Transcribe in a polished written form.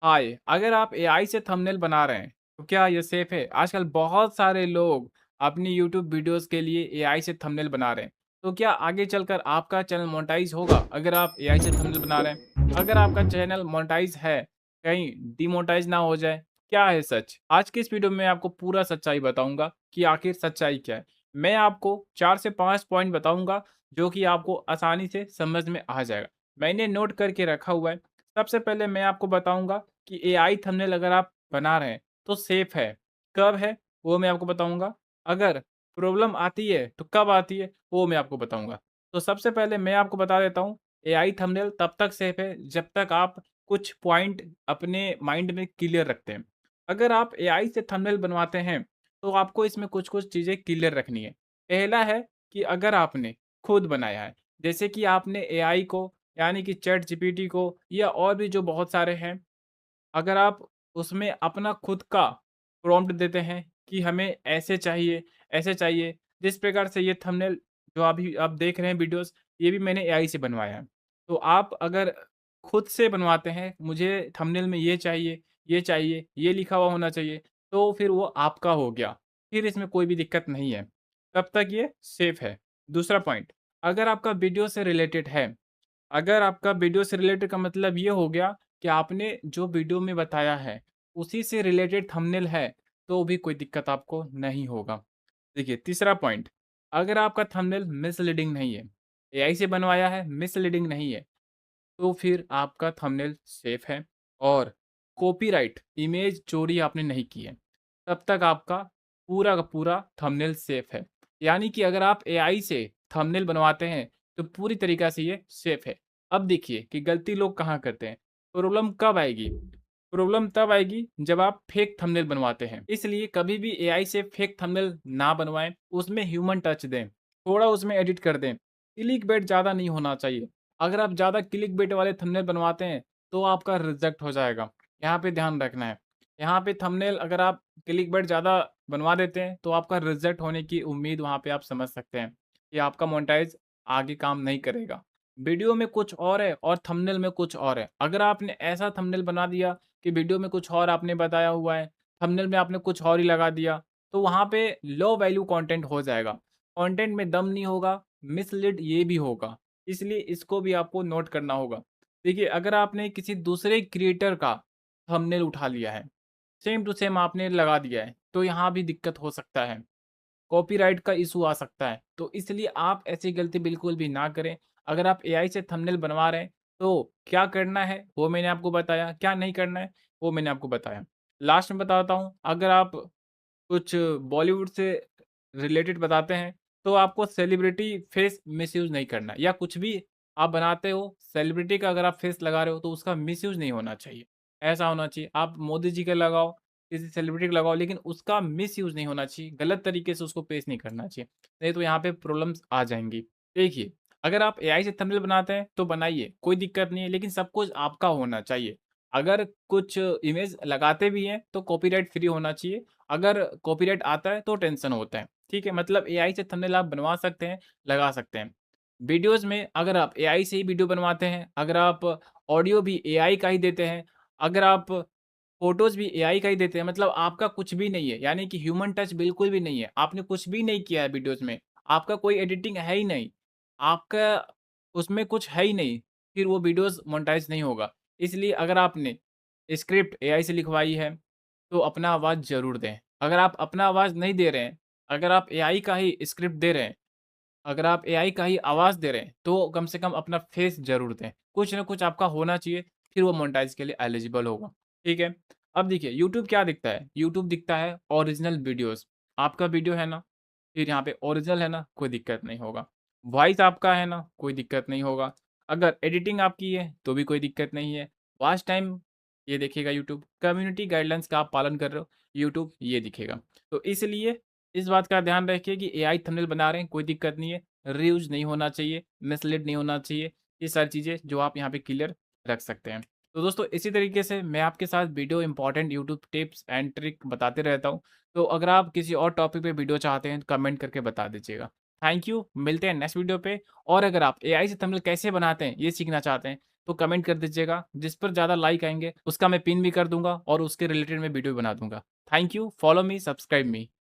हाय, अगर आप एआई से थंबनेल बना रहे हैं, तो क्या ये सेफ है? आजकल बहुत सारे लोग अपनी यूट्यूब वीडियोस के लिए एआई से थंबनेल बना रहे हैं। तो क्या आगे चलकर आपका चैनल मोनेटाइज होगा अगर आप एआई से थंबनेल बना रहे हैं? अगर आपका चैनल मोनेटाइज है, कहीं डिमोनेटाइज ना हो जाए, क्या है सच? आज की इस वीडियो में आपको पूरा सच्चाई बताऊंगा कि आखिर सच्चाई क्या है। मैं आपको 4 से 5 पॉइंट बताऊंगा जो कि आपको आसानी से समझ में आ जाएगा। मैंने नोट करके रखा हुआ है। सबसे पहले मैं आपको बताऊंगा कि एआई थंबनेल अगर आप बना रहे हैं तो सेफ है। कब है वो मैं आपको बताऊँगा। अगर प्रॉब्लम आती है तो कब आती है वो मैं आपको बताऊँगा। तो सबसे पहले मैं आपको बता देता हूँ एआई थंबनेल तब तक सेफ है जब तक आप कुछ पॉइंट अपने माइंड में क्लियर रखते हैं। अगर आप एआई से थंबनेल बनवाते हैं तो आपको इसमें कुछ-कुछ चीज़ें क्लियर रखनी है। पहला है कि अगर आपने खुद बनाया है, जैसे कि आपने एआई को यानी कि चैट जीपीटी को या और भी जो बहुत सारे हैं, अगर आप उसमें अपना खुद का प्रॉम्प्ट देते हैं कि हमें ऐसे चाहिए, जिस प्रकार से ये थंबनेल जो अभी आप देख रहे हैं वीडियोज़, ये भी मैंने एआई से बनवाया है। तो आप अगर खुद से बनवाते हैं, मुझे थंबनेल में ये चाहिए, ये लिखा हुआ होना चाहिए, तो फिर वो आपका हो गया। फिर इसमें कोई भी दिक्कत नहीं है, तब तक ये सेफ है। दूसरा पॉइंट, अगर आपका वीडियो से रिलेटेड है, अगर आपका वीडियो से रिलेटेड का मतलब ये हो गया कि आपने जो वीडियो में बताया है, उसी से रिलेटेड थंबनेल है, तो भी कोई दिक्कत आपको नहीं होगा। देखिए तीसरा पॉइंट, अगर आपका थंबनेल मिसलीडिंग नहीं है, एआई से बनवाया है, मिसलीडिंग नहीं है, तो फिर आपका थंबनेल सेफ है और कॉपीराइट इमेज चोरी आपने नहीं की है, तब तक आपका पूरा का पूरा थंबनेल सेफ है। यानी कि अगर आप एआई से थंबनेल बनवाते हैं, तो पूरी तरीक़ा से ये सेफ है। अब देखिए कि गलती लोग कहाँ करते हैं, प्रॉब्लम कब आएगी? प्रॉब्लम तब आएगी जब आप फेक थंबनेल बनवाते हैं। इसलिए कभी भी एआई से फेक थंबनेल ना बनवाएँ, उसमें ह्यूमन टच दें, थोड़ा उसमें एडिट कर दें। क्लिकबेट ज़्यादा नहीं होना चाहिए। अगर आप ज़्यादा क्लिकबेट वाले थंबनेल बनवाते हैं, तो आपका रिजेक्ट हो जाएगा। यहाँ पे ध्यान रखना है। यहाँ पे थंबनेल अगर आप क्लिकबेट ज़्यादा बनवा देते हैं, तो आपका रिजेक्ट होने की उम्मीद वहाँ पे आप समझ सकते हैं कि आपका मोनेटाइज़ आगे काम नहीं करेगा। वीडियो में कुछ और है और थंबनेल में कुछ और है। अगर आपने ऐसा थंबनेल बना दिया कि वीडियो में कुछ और आपने बताया हुआ है, थंबनेल में आपने कुछ और ही लगा दिया, तो वहाँ पे लो वैल्यू कंटेंट हो जाएगा। कंटेंट में दम नहीं होगा, मिसलीड ये भी होगा। इसलिए इसको भी आपको नोट करना होगा। देखिए, अगर आपने किसी दूसरे क्रिएटर का थंबनेल उठा लिया है, सेम टू सेम आपने लगा दिया है, तो यहाँ भी दिक्कत हो सकता है। कॉपीराइट का इश्यू आ सकता है। तो इसलिए आप ऐसी गलती बिल्कुल भी ना करें। अगर आप एआई से थंबनेल बनवा रहे हैं, तो क्या करना है वो मैंने आपको बताया, क्या नहीं करना है वो मैंने आपको बताया। लास्ट में बताता हूँ, अगर आप कुछ बॉलीवुड से रिलेटेड बताते हैं, तो आपको सेलिब्रिटी फेस मिसयूज़ नहीं करना है या कुछ भी आप बनाते हो, सेलिब्रिटी का अगर आप फेस लगा रहे हो, तो उसका मिसयूज़ नहीं होना चाहिए। ऐसा होना चाहिए, आप मोदी जी का लगाओ, किसी सेलिब्रिटी का लगाओ, लेकिन उसका मिसयूज़ नहीं होना चाहिए, गलत तरीके से उसको पेश नहीं करना चाहिए, नहीं तो यहाँ पे प्रॉब्लम्स आ जाएँगी। देखिए, अगर आप एआई से थंबनेल बनाते हैं, तो बनाइए, कोई दिक्कत नहीं है, लेकिन सब कुछ आपका होना चाहिए। अगर कुछ इमेज लगाते भी हैं, तो कॉपीराइट फ्री होना चाहिए। अगर कॉपीराइट आता है तो टेंशन होता है, ठीक है? मतलब एआई से थंबनेल आप बनवा सकते हैं, लगा सकते हैं। वीडियोज़ में अगर आप एआई से ही वीडियो बनवाते हैं, अगर आप ऑडियो भी एआई का ही देते हैं, अगर आप फ़ोटोज़ भी एआई का ही देते हैं, मतलब आपका कुछ भी नहीं है, यानी कि ह्यूमन टच बिल्कुल भी नहीं है। आपने कुछ भी नहीं किया है वीडियोज़ में, आपका कोई एडिटिंग है ही नहीं, आपका उसमें कुछ है ही नहीं, फिर वो वीडियोज़ मोनेटाइज़ नहीं होगा। इसलिए अगर आपने स्क्रिप्ट एआई से लिखवाई है, तो अपना आवाज़ ज़रूर दें। अगर आप अपना आवाज़ नहीं दे रहे हैं, अगर आप एआई का ही स्क्रिप्ट दे रहे हैं, अगर आप एआई का ही आवाज़ दे रहे हैं, तो कम से कम अपना फेस ज़रूर दें। कुछ ना कुछ आपका होना चाहिए, फिर वो मोनेटाइज़ के लिए एलिजिबल होगा, ठीक है? अब देखिए यूट्यूब क्या दिखता है? यूट्यूब दिखता है ओरिजिनल वीडियोज़। आपका वीडियो है ना, फिर यहाँ पे ओरिजिनल है ना, कोई दिक्कत नहीं होगा। वॉइस आपका है ना, कोई दिक्कत नहीं होगा। अगर एडिटिंग आपकी है, तो भी कोई दिक्कत नहीं है। वॉच टाइम ये देखेगा यूट्यूब। कम्युनिटी गाइडलाइंस का आप पालन कर रहे हो, यूट्यूब ये दिखेगा। तो इसलिए इस बात का ध्यान रखिए कि एआई थंबनेल बना रहे हैं, कोई दिक्कत नहीं है। रीयूज़ नहीं होना चाहिए, मिसलीड नहीं होना चाहिए। ये सारी चीज़ें जो आप यहाँ पे क्लियर रख सकते हैं। तो दोस्तों इसी तरीके से मैं आपके साथ video important YouTube tips and trick बताते रहता हूँ। तो अगर आप किसी और टॉपिक पे वीडियो चाहते हैं, तो कमेंट करके बता दीजिएगा। थैंक यू, मिलते हैं नेक्स्ट वीडियो पे। और अगर आप एआई से थंबनेल कैसे बनाते हैं, ये सीखना चाहते हैं, तो कमेंट कर दीजिएगा। जिस पर ज़्यादा लाइक आएँगे उसका मैं पिन भी कर दूँगा और उसके रिलेटेड मैं वीडियो बना दूँगा। Thank you, follow me, subscribe me.